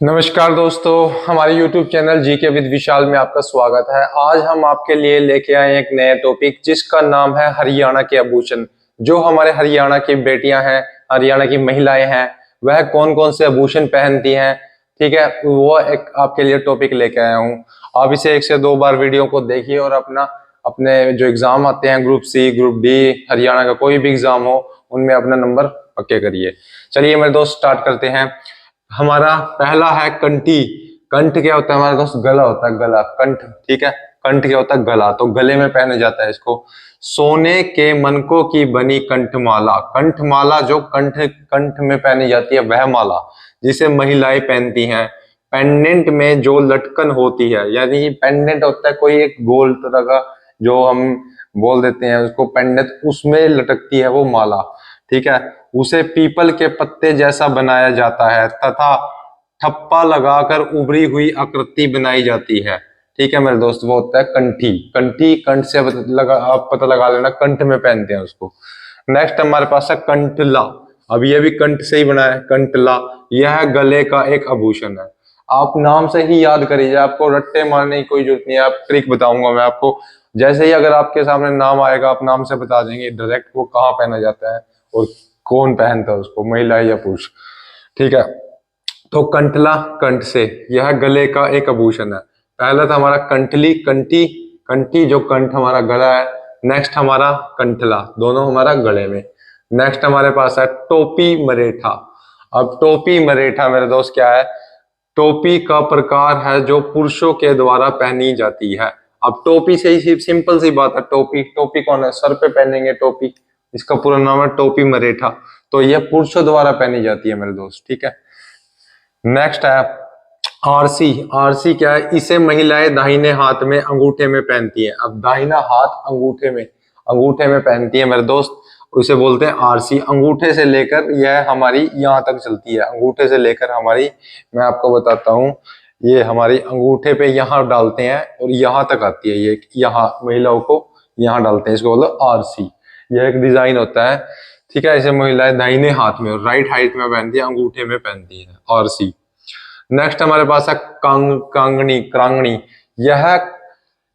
नमस्कार दोस्तों, हमारे YouTube चैनल जीके विद विशाल में आपका स्वागत है। आज हम आपके लिए लेके आए एक नया टॉपिक जिसका नाम है हरियाणा के आभूषण। जो हमारे हरियाणा की बेटियां हैं, हरियाणा की महिलाएं हैं, वह कौन कौन से आभूषण पहनती हैं। ठीक है, वो एक आपके लिए टॉपिक लेके आया हूँ। आप इसे 1 से 2 बार वीडियो को देखिए और अपने जो एग्जाम आते हैं, group C, group D, Haryana का कोई भी एग्जाम हो, उनमें अपना नंबर पक्के करिए। चलिए मेरे दोस्त, स्टार्ट करते हैं। हमारा पहला है कंठी। कंठ क्या होता है हमारे दोस्त? गला होता है, गला, कंठ। ठीक है, कंठ क्या होता है? गला। तो गले में पहने जाता है इसको। सोने के मनकों की बनी कंठमाला। कंठमाला जो कंठ कंठ में पहनी जाती है, वह माला जिसे महिलाएं पहनती हैं। पेंडेंट में जो लटकन होती है, यानी पेंडेंट होता है कोई एक गोल तरह का, जो हम बोल देते हैं उसको पेंडेंट, उसमें लटकती है वो माला। ठीक है, उसे पीपल के पत्ते जैसा बनाया जाता है तथा ठप्पा लगाकर उभरी हुई आकृति बनाई जाती है। ठीक है मेरे दोस्त, वो होता है कंठी। कंठी, कंठ से आप पता लगा लेना, कंठ में पहनते हैं उसको। नेक्स्ट हमारे पास है कंठला। अब ये भी कंठ से ही बना है, कंठला। यह गले का एक आभूषण है। आप नाम से ही याद करिए, आपको रट्टे मारने की कोई जरूरत नहीं है। आप ट्रिक बताऊंगा मैं आपको, जैसे ही अगर आपके सामने नाम आएगा, आप नाम से बता देंगे डायरेक्ट वो कहाँ पहना जाता है और कौन पहनता है उसको, महिला या पुरुष। ठीक है, तो कंठला, कंठ से, यह गले का एक आभूषण है। पहला था हमारा कंठली, कंठी। कंठी जो कंठ हमारा गला है। नेक्स्ट हमारा कंठला, दोनों हमारा गले में। नेक्स्ट हमारे पास है टोपी मरेठा। अब टोपी मरेठा मेरे दोस्त क्या है? टोपी का प्रकार है जो पुरुषों के द्वारा पहनी जाती है। अब टोपी से ही सिंपल सी बात है, टोपी, टोपी कौन है? सर पे पहनेंगे टोपी, इसका पूरा नाम है टोपी मरेठा। तो यह पुरुषों द्वारा पहनी जाती है मेरे दोस्त। ठीक है, नेक्स्ट है आरसी। आरसी क्या है? इसे महिलाएं दाहिने हाथ में अंगूठे में पहनती है। अब दाहिना हाथ अंगूठे में पहनती है मेरे दोस्त, उसे बोलते हैं आरसी। अंगूठे से लेकर यह हमारी यहाँ तक चलती है, अंगूठे से लेकर हमारी, मैं आपको बताता हूँ, ये हमारी अंगूठे पे यहाँ डालते हैं और यहाँ तक आती है ये, यहाँ महिलाओं को यहाँ डालते हैं, इसको बोलते हैं आरसी। यह एक डिजाइन होता है। ठीक है, इसे महिलाएं दाहिने हाथ में, राइट हाथ में पहनती है, अंगूठे में पहनती है, आरसी। नेक्स्ट हमारे पास है कांगनी, क्रांगनी। यह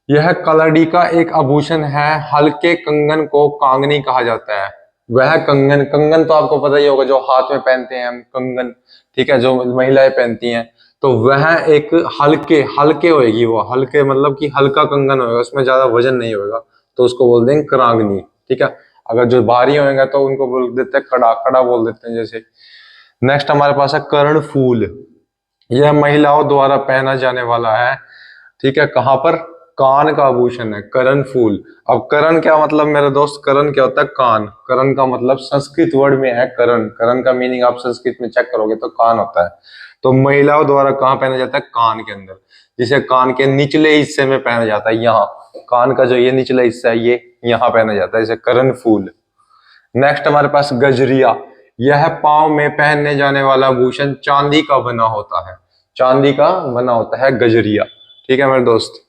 यह कलाड़ी का एक आभूषण है। हल्के कंगन को कांगनी कहा जाता है। वह कंगन, कंगन तो आपको पता ही होगा, जो हाथ में पहनते हैं हम, कंगन। ठीक है, जो महिलाएं पहनती हैं, तो वह एक हल्के हल्के होएगी, वो हल्के मतलब कि हल्का कंगन होगा, उसमें ज्यादा वजन नहीं होगा, तो उसको बोल देंगे क्रांगनी। ठीक है, अगर जो भारी होएगा तो उनको बोल देते हैं कड़ा, कड़ा बोल देते हैं जैसे। नेक्स्ट हमारे पास है कर्ण फूल। यह महिलाओं द्वारा पहना जाने वाला है। ठीक है, कहां पर? कान का आभूषण है, करण फूल। अब करण क्या मतलब मेरे दोस्त? करण क्या होता है? कान। करण का मतलब संस्कृत वर्ड में है करण। करण का मीनिंग आप संस्कृत में चेक करोगे तो कान होता है। तो महिलाओं द्वारा कहाँ पहना जाता है? कान के अंदर, जिसे कान के निचले हिस्से में पहना जाता है, यहाँ। कान का जो ये निचला हिस्सा है, ये यहाँ पहना जाता है, इसे करण फूल। नेक्स्ट हमारे पास गजरिया। यह पांव में पहनने जाने वाला आभूषण चांदी का बना होता है। चांदी का बना होता है गजरिया। ठीक है मेरे दोस्त,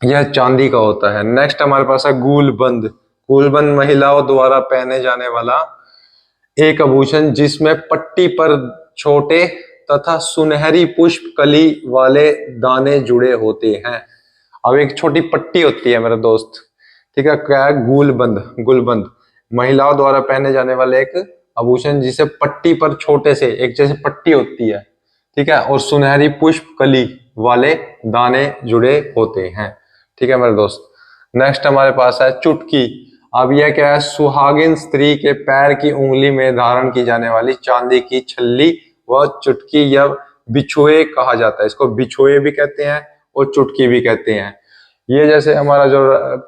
यह चांदी का होता है। नेक्स्ट हमारे पास है गूलबंद। गूलबंद महिलाओं द्वारा पहने जाने वाला एक आभूषण जिसमें पट्टी पर छोटे तथा सुनहरी पुष्प कली वाले दाने जुड़े होते हैं। अब एक छोटी पट्टी होती है मेरे दोस्त। ठीक है, क्या है? गुलबंद। गुलबंद महिलाओं द्वारा पहने जाने वाले एक आभूषण जिसे पट्टी पर छोटे से एक जैसे पट्टी होती है, ठीक है, और सुनहरी पुष्प कली वाले दाने जुड़े होते हैं। ठीक है मेरे दोस्त। नेक्स्ट हमारे पास है चुटकी। अब यह क्या है? सुहागिन स्त्री के पैर की उंगली में धारण की जाने वाली चांदी की छल्ली व चुटकी या बिछुए कहा जाता है। इसको बिछुए भी कहते हैं और चुटकी भी कहते हैं। ये जैसे हमारा जो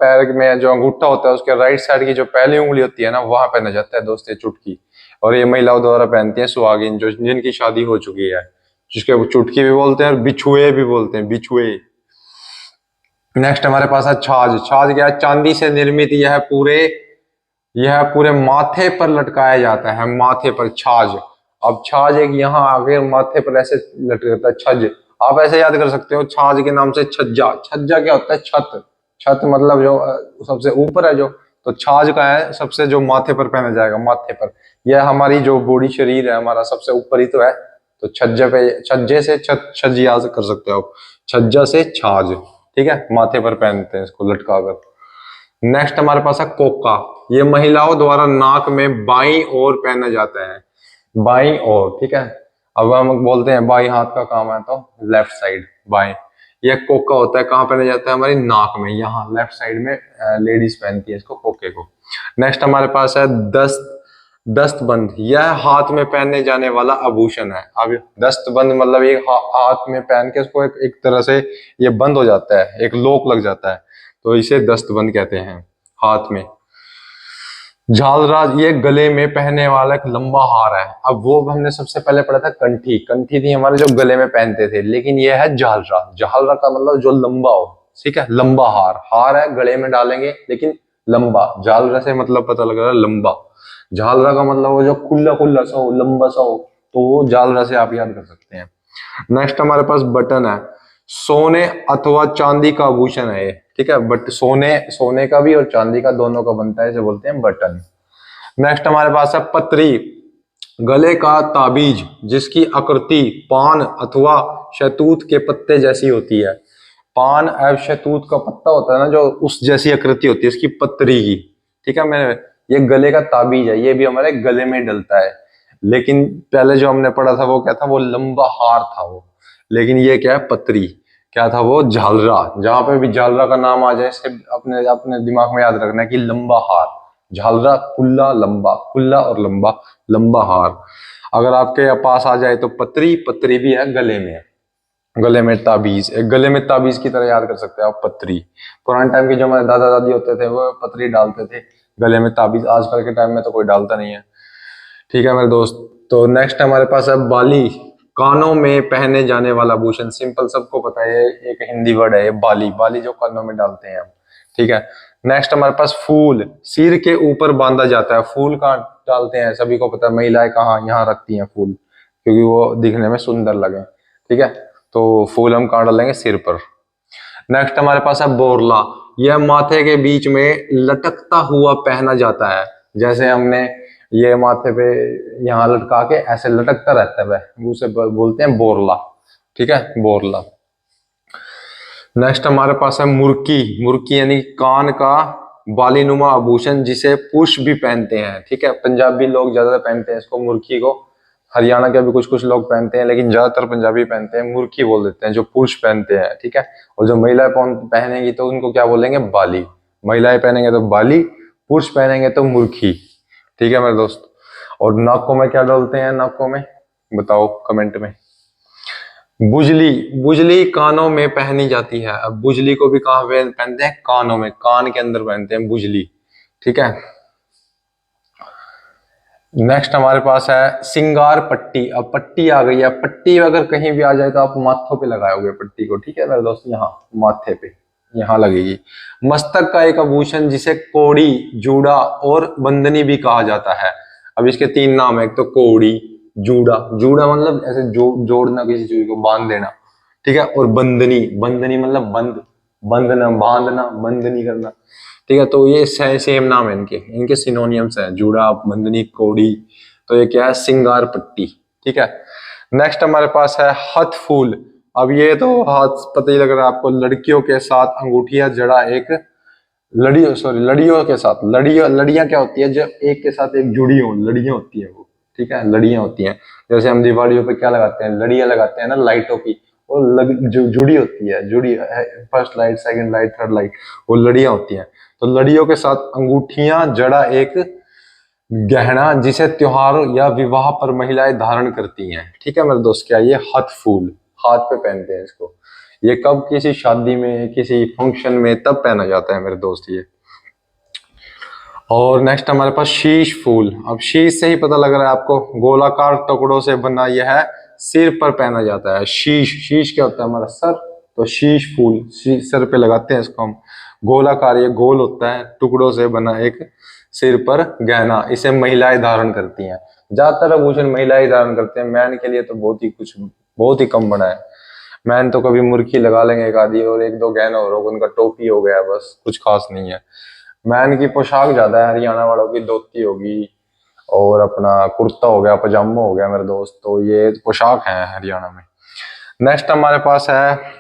पैर में जो अंगूठा होता है, उसके राइट साइड की जो पहली उंगली होती है ना, वहां पहना जाता है दोस्त ये चुटकी। और ये महिलाओं द्वारा पहनती है सुहागिन, जो जिनकी शादी हो चुकी है, जिसके वो चुटकी भी बोलते हैं और बिछुए भी बोलते हैं, बिछुए। नेक्स्ट हमारे पास है छाछ। छाछ क्या है? चांदी से निर्मित यह पूरे माथे पर लटकाया जाता है, माथे पर छाछ। अब छाछ एक यहाँ आगे माथे पर ऐसे लटकता है, छज। आप ऐसे याद कर सकते हो, छाछ के नाम से छज्जा। छज्जा क्या होता है? छत। छत मतलब जो सबसे ऊपर है जो, तो छाछ का है सबसे जो माथे पर पहना जाएगा, माथे पर। यह हमारी जो बॉडी, शरीर है हमारा, सबसे ऊपर ही तो है, तो छज्जे से छज्जियाज कर सकते हो आप, छज्जा से छाछ, ठीक है, माथे पर पहनते हैं इसको लटका कर। नेक्स्ट हमारे पास है कोका। ये महिलाओं द्वारा नाक में बाईं ओर पहना जाता है, बाईं ओर, ठीक है। अब हम बोलते हैं बाईं हाथ का काम है तो लेफ्ट साइड बाएं। ये कोका होता है, कहाँ पहना जाता है, हमारी नाक में, यहाँ लेफ्ट साइड में लेडीज पहनती है इसको, कोके को। नेक्स्ट हमारे पास है दस्तबंद। यह हाथ में पहनने जाने वाला आभूषण है। अब दस्तबंद मतलब एक हाथ में पहन के उसको एक तरह से ये बंद हो जाता है, एक लॉक लग जाता है, तो इसे दस्तबंद कहते हैं, हाथ में। झालराज, ये गले में पहनने वाला एक लंबा हार है। अब वो हमने सबसे पहले पढ़ा था कंठी, कंठी थी हमारे जो गले में पहनते थे, लेकिन ये है झालरा। झालरा का मतलब जो लंबा हो, ठीक है, लंबा हार, हार है गले में डालेंगे लेकिन लंबा, झालरा से मतलब पता लग रहा है लंबा। झालरा का मतलब वो जो खुला खुला सा हो, लंबा सा हो, तो वो झालरा से आप याद कर सकते हैं। नेक्स्ट हमारे पास बटन है। सोने अथवा चांदी का आभूषण है ये, ठीक है, बट सोने का भी और चांदी का दोनों का बनता है, इसे बोलते हैं बटन। नेक्स्ट हमारे पास है पत्री। गले का ताबीज जिसकी आकृति पान अथवा शहतूत के पत्ते जैसी होती है। पान एवं शहतूत का पत्ता होता है ना, जो उस जैसी आकृति होती है इसकी पत्री की, ठीक है। मैं ये गले का ताबीज है, ये भी हमारे गले में डलता है, लेकिन पहले जो हमने पढ़ा था वो क्या था, वो लंबा हार था वो, लेकिन ये क्या है, पत्री। क्या था वो, झालरा। जहां पे भी झालरा का नाम आ जाए इसे अपने अपने दिमाग में याद रखना है कि लंबा हार, झालरा, खुला लंबा, खुला और लंबा, लंबा हार। अगर आपके पास आ जाए तो पत्री, पत्री भी है गले में, गले में ताबीज, एक गले में ताबीज की तरह याद कर सकते हैं आप पत्री। पुराने टाइम के जो हमारे दादा दादी होते थे वो पत्री डालते थे गले में ताबीज, आजकल के टाइम में तो कोई डालता नहीं है, ठीक है मेरे दोस्त। तो नेक्स्ट हमारे पास है बाली। कानों में पहने जाने वाला आभूषण, सिंपल सबको पता है, ये एक हिंदी वर्ड है ये बाली, बाली जो कानों में डालते हैं हम, ठीक है। नेक्स्ट हमारे पास फूल। सिर के ऊपर बांधा जाता है। फूल कहाँ डालते हैं सभी को पता है, महिलाएं कहाँ, यहाँ रखती हैं फूल, क्योंकि वो दिखने में सुंदर लगे, ठीक है। तो फूल हम कहाँ डालेंगे, सिर पर। नेक्स्ट हमारे पास है बोरला। यह माथे के बीच में लटकता हुआ पहना जाता है, जैसे हमने ये माथे पे यहाँ लटका के ऐसे लटकता रहता है वह, उसे बोलते हैं बोरला, ठीक है, बोरला। नेक्स्ट हमारे पास है मुर्की। मुर्की यानी कान का बालीनुमा आभूषण जिसे पुरुष भी पहनते हैं, ठीक है, पंजाबी लोग ज्यादा पहनते हैं इसको, मुर्की को। हरियाणा के भी कुछ कुछ लोग पहनते हैं, लेकिन ज्यादातर पंजाबी पहनते हैं, मुर्की बोल देते हैं जो पुरुष पहनते हैं, ठीक है। और जो महिलाएं पहनेंगी तो उनको क्या बोलेंगे, बाली। महिलाएं पहनेंगे तो बाली, पुरुष पहनेंगे तो मुर्खी, ठीक है मेरे दोस्त। और नाकों में क्या डालते हैं, नाकों में बताओ कमेंट में। बुजली। बुजली कानों में पहनी जाती है। अब बुजली को भी कहाँ पहनते हैं, कानों में, कान के अंदर पहनते हैं बुजली, ठीक है। नेक्स्ट हमारे पास है सिंगार पट्टी। अब पट्टी आ गई है, पट्टी अगर कहीं भी आ जाए तो आप माथों पे लगाओगे पट्टी को, ठीक है मेरे दोस्त, यहाँ माथे पे यहाँ लगेगी। मस्तक का एक आभूषण जिसे कोड़ी, जूड़ा और बंदनी भी कहा जाता है। अब इसके तीन नाम है, एक तो कोड़ी, जूड़ा, जूड़ा मतलब ऐसे जोड़ना, किसी चीज को बांध देना, ठीक है, और बंदनी, बंदनी मतलब बंद, बंधना, बांधना, बंदनी करना, ठीक है। तो ये सेम नाम है इनके, इनके सिनोनियम्स हैं, जूड़ा, बंदनी, कोड़ी। तो ये क्या है, सिंगार पट्टी, ठीक है। नेक्स्ट हमारे पास है हथ फूल। अब ये तो हाथ पता ही लग रहा है आपको, लड़कियों के साथ अंगूठियां जड़ा एक लड़ियों, सॉरी लड़ियों के साथ, लड़ियां क्या होती है, जब एक के साथ एक जुड़ी हो, लड़ियां होती है वो, ठीक है, लड़ियां होती हैं। जैसे हम दिवालियों पे क्या लगाते हैं, लड़ियां लगाते हैं ना लाइटों की, वो जो जुड़ी होती है, जुड़ी, first light, second light, third light, वो लड़ियां होती हैं। तो लड़ियों के साथ अंगूठियां जड़ा एक गहना जिसे त्योहार या विवाह पर महिलाएं धारण करती हैं, ठीक है मेरे दोस्त। क्या ये हथ फूल, हाथ पे पहनते हैं इसको, ये कब, किसी शादी में, किसी फंक्शन में तब पहना जाता है मेरे दोस्त ये। और नेक्स्ट हमारे पास शीश फूल। अब शीश से ही पता लग रहा है आपको, गोलाकार टुकड़ों से बना यह है, सिर पर पहना जाता है। शीश, शीश क्या होता है, हमारा सर, तो शीश फूल, सर पे लगाते हैं इसको हम। गोलाकार, ये गोल होता है, टुकड़ों से बना एक सिर पर गहना, इसे महिलाएं धारण करती हैं। ज्यादातर आभूषण महिलाएं धारण करते हैं, मैन के लिए तो बहुत ही कम बना है। मैन तो कभी मुर्खी लगा लेंगे एक आधी, और एक दो गहना और होगा, उनका टोपी हो गया, बस कुछ खास नहीं है। मैन की पोशाक ज्यादा है, हरियाणा वालों की धोती होगी, और अपना कुर्ता हो गया, पजामा हो गया मेरे दोस्त। तो ये पोशाक है हरियाणा में। नेक्स्ट हमारे पास है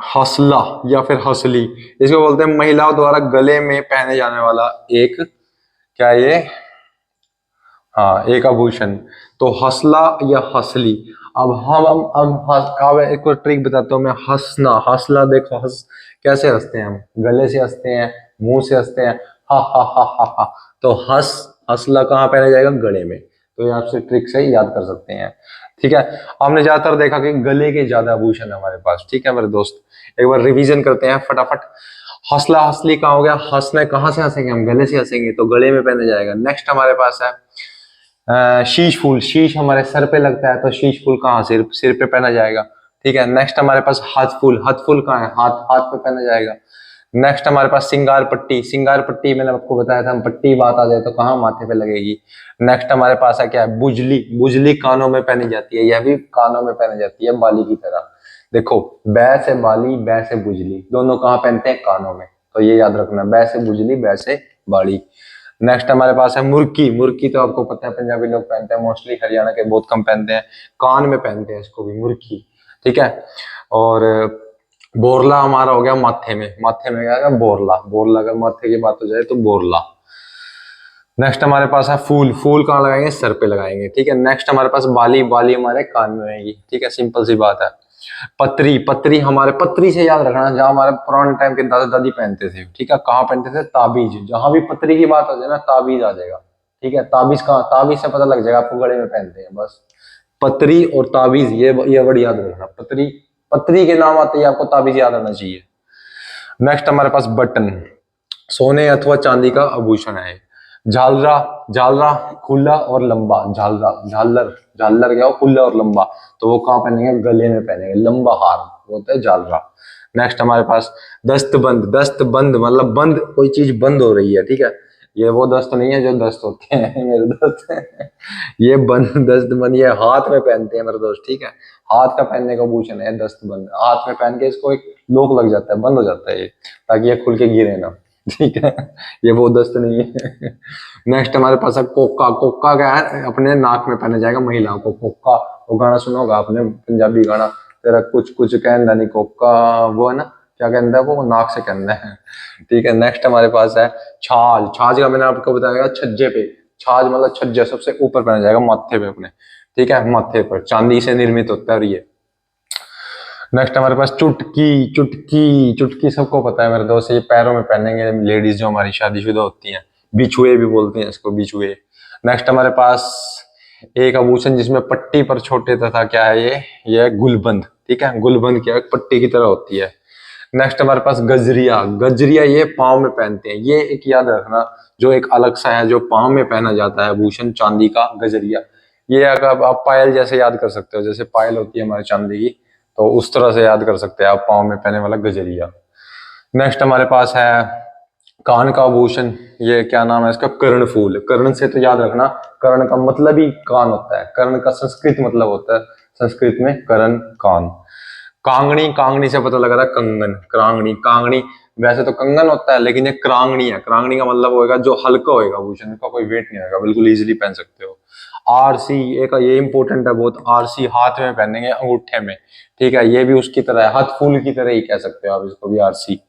हसला या फिर हसली। इसको बोलते हैं महिलाओं द्वारा गले में पहने जाने वाला एक, क्या ये, हाँ, एक आभूषण। तो हसला या हसली। अब अब एक और ट्रिक बताता हूँ मैं। हंसना, हसला देखो, कैसे हंसते हैं हम? गले से हंसते हैं, मुंह से हंसते हैं, हा हा हा हा हा। तो हसला कहाँ पहना जाएगा? गले में। तो ये आपसे ट्रिक से याद कर सकते हैं। ठीक है, हमने ज्यादातर देखा कि गले के ज्यादा आभूषण है हमारे पास। ठीक है मेरे दोस्त, एक बार रिवीजन करते हैं फटाफट। हसला हसली कहाँ हो गया? हंसना कहाँ से हंसेंगे हम? गले से हंसेंगे, तो गले में पहने जाएगा। नेक्स्ट हमारे पास है शीश फूल। शीश हमारे सर पे लगता है, तो शीश फूल कहाँ? सिर, सिर पे पहना जाएगा। ठीक है, नेक्स्ट हमारे पास हाथ फूल। हाथ फूल कहाँ है? हाथ, हाथ पे पहना जाएगा। नेक्स्ट हमारे पास सिंगार पट्टी। सिंगार पट्टी मैंने आपको बताया था, हम पट्टी बात आ जाए तो कहाँ? माथे पे लगेगी। नेक्स्ट हमारे पास है क्या है? बुजली। बुजली कानों में पहनी जाती है, यह भी कानों में पहनी जाती है बाली की तरह। देखो, बै से बाली, बै से बुजली, दोनों कहाँ पहनते हैं? कानों में। तो ये याद रखना, बै से बुजली, बै से बाली। नेक्स्ट हमारे पास है मुर्की। मुर्की तो आपको पता है पंजाबी लोग पहनते हैं मोस्टली, हरियाणा के बहुत कम पहनते हैं। कान में पहनते हैं इसको भी, मुर्की। ठीक है, और बोरला हमारा हो गया माथे में। माथे में क्या है? बोरला। बोरला, अगर माथे की बात हो जाए तो बोरला। नेक्स्ट हमारे पास है फूल। फूल कहाँ लगाएंगे? सर पे लगाएंगे। ठीक है, नेक्स्ट हमारे पास बाली। बाली हमारे कान में रहेगी। ठीक है, सिंपल सी बात है। पत्री। पत्री हमारे, पत्री से याद रखना, जहां हमारे पुराने टाइम के दादा दादी पहनते थे। ठीक है, कहाँ पहनते थे? ताबीज। जहां भी पत्री की बात हो जाए ना, ताबीज आ जाएगा। ठीक है, ताबीज कहाँ? ताबीज से पता लग जाएगा आपको, गले में पहनते हैं बस। पत्री और ताबीज, ये वर्ड याद रखना। पत्री, पत्री के नाम आते ही आपको ताबीज याद आना चाहिए। नेक्स्ट हमारे पास बटन। सोने अथवा चांदी का आभूषण है। झालरा। झालरा खुला और लंबा। झालरा, झालर, झालर क्या हो? खुला और लंबा। तो वो कहाँ पहनेंगे? गले में पहनेंगे, लंबा हार, वो होता है झालरा। नेक्स्ट हमारे पास दस्तबंद। दस्तबंद मतलब बंद, कोई चीज बंद हो रही है। ठीक है, ये वो दस्त नहीं है जो दस्त होते हैं मेरे दोस्त। ये बंद, दस्तबंद ये हाथ में पहनते हैं मेरे दोस्त। ठीक है, हाथ का पहनने का आभूषण है दस्तबंद। हाथ में पहन के इसको एक लॉक लग जाता है, बंद हो जाता है ये, ताकि ये खुल के गिरे ना। ठीक है, ये वो दस्त नहीं है। नेक्स्ट हमारे पास है कोका। कोका क्या है? अपने नाक में पहना जाएगा महिलाओं को, कोका। वो गाना सुना होगा आपने, पंजाबी गाना, तेरा कुछ कुछ कहना नहीं कोका, वो है ना, क्या कहता है वो? नाक से कहना है। ठीक है, नेक्स्ट हमारे पास है छाछ। छाछ का मैंने आपको बताया छज्जे पे। छाछ मतलब छज्जा, सबसे ऊपर पहना जाएगा माथे पे अपने। ठीक है, माथे पर, चांदी से निर्मित होता है। और ये नेक्स्ट हमारे पास चुटकी। चुटकी, चुटकी सबको पता है मेरे दोस्त, ये पैरों में पहनेंगे लेडीज जो हमारी शादीशुदा होती हैं। बिछुए भी बोलते हैं इसको, बिछुए। नेक्स्ट हमारे पास एक आभूषण जिसमें पट्टी पर छोटे तथा क्या है ये है गुलबंद। ठीक है, गुलबंद क्या है? पट्टी की तरह होती है। नेक्स्ट हमारे पास गजरिया। गजरिया ये पाँव में पहनते हैं, ये एक याद रखना, जो एक अलग सा है, जो पाँव में पहना जाता है आभूषण, चांदी का, गजरिया। ये अगर आप पायल जैसे याद कर सकते हो, जैसे पायल होती है हमारे चांदी की, तो उस तरह से याद कर सकते हैं आप, पाँव में पहने वाला गजरिया। नेक्स्ट हमारे पास है कान का आभूषण। ये क्या नाम है इसका? कर्ण फूल। कर्ण से तो याद रखना, कर्ण का मतलब ही कान होता है। कर्ण का संस्कृत मतलब होता है, संस्कृत में कर्ण, कान। कांगनी। कांगनी से पता लग रहा है कंगन। क्रांगनी, कांगनी वैसे तो कंगन होता है, लेकिन ये क्रांगनी है। क्रांगनी का मतलब होगा जो हल्का होगा आभूषण, का कोई वेट नहीं होगा, बिल्कुल इजीली पहन सकते हो। आरसी, एक ये इंपॉर्टेंट है बहुत। आरसी हाथ में पहनेंगे, अंगूठे में। ठीक है, ये भी उसकी तरह है, हाथ फूल की तरह ही कह सकते हो आप इसको भी, आरसी।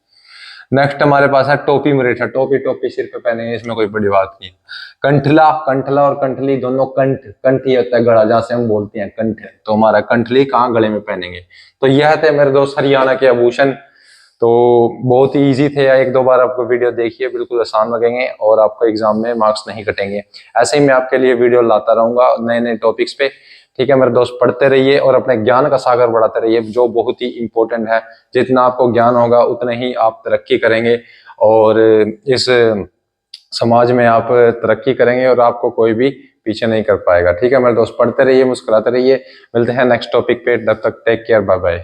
नेक्स्ट हमारे पास है टोपी मरेठा। टोपी, टोपी सिर पे पहनेंगे, इसमें कोई बड़ी बात नहीं है। कंठला। कंठला और कंठली दोनों, कंठ, कंठ ये होता है गला, जहां से हम बोलते हैं कंठ, तो हमारा कंठली कहाँ? गले में पहनेंगे। तो यह थे मेरे दोस्त हरियाणा के आभूषण। तो बहुत ही इजी थे, या एक दो बार आपको वीडियो देखिए, बिल्कुल आसान लगेंगे और आपको एग्जाम में मार्क्स नहीं कटेंगे। ऐसे ही मैं आपके लिए वीडियो लाता रहूंगा नए नए टॉपिक्स पे। ठीक है मेरे दोस्त, पढ़ते रहिए और अपने ज्ञान का सागर बढ़ाते रहिए, जो बहुत ही इंपॉर्टेंट है। जितना आपको ज्ञान होगा उतना ही आप तरक्की करेंगे, और इस समाज में आप तरक्की करेंगे, और आपको कोई भी पीछे नहीं कर पाएगा। ठीक है मेरे दोस्त, पढ़ते रहिए, मुस्कुराते रहिए। मिलते हैं नेक्स्ट टॉपिक पे, तब तक टेक केयर, बाय बाय।